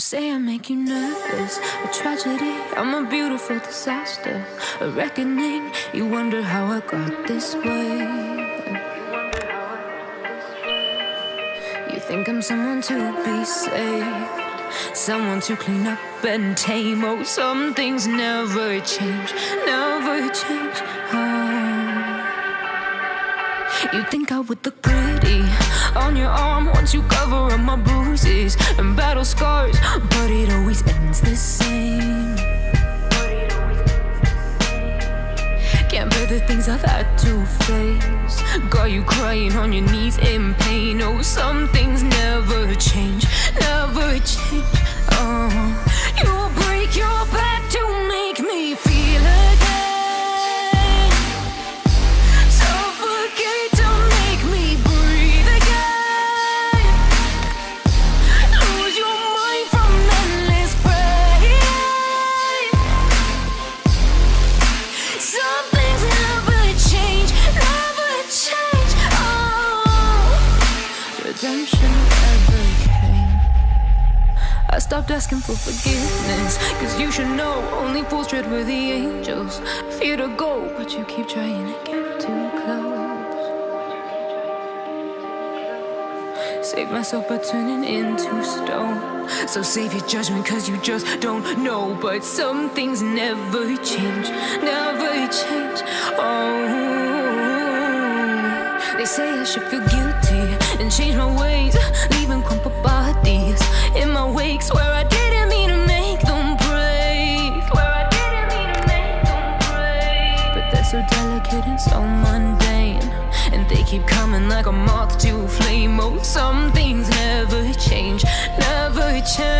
say I make you nervous, a tragedy, I'm a beautiful disaster, a reckoning, you wonder how I got this way. You think I'm someone to be saved, someone to clean up and tame. Oh, some things never change, never change. Oh. You think I would look pretty on your arm once you cover up my bruises and battle scars, but it always ends the same. Can't bear the things I've had to face, got you crying on your knees in pain. Oh, some things never change, never change. Oh, you'll break your back to make me feel again, suffocate to make me breathe again, lose your mind from endless pain. Some things never change, never change. Oh, redemption never came. I stopped asking for forgiveness, cause you should know only fools tread with the angels. Fear to go, but you keep trying to get too close. Save myself by turning into stone, so save your judgment cause you just don't know. But some things never change, never change. Oh, they say I should feel guilty and change my ways, leaving crumpled bodies in my wake. Swear I didn't mean to make them break, swear I didn't mean to make them break. But they're so delicate and so mundane, and they keep coming like a moth to a flame. Oh, some things never change, never change.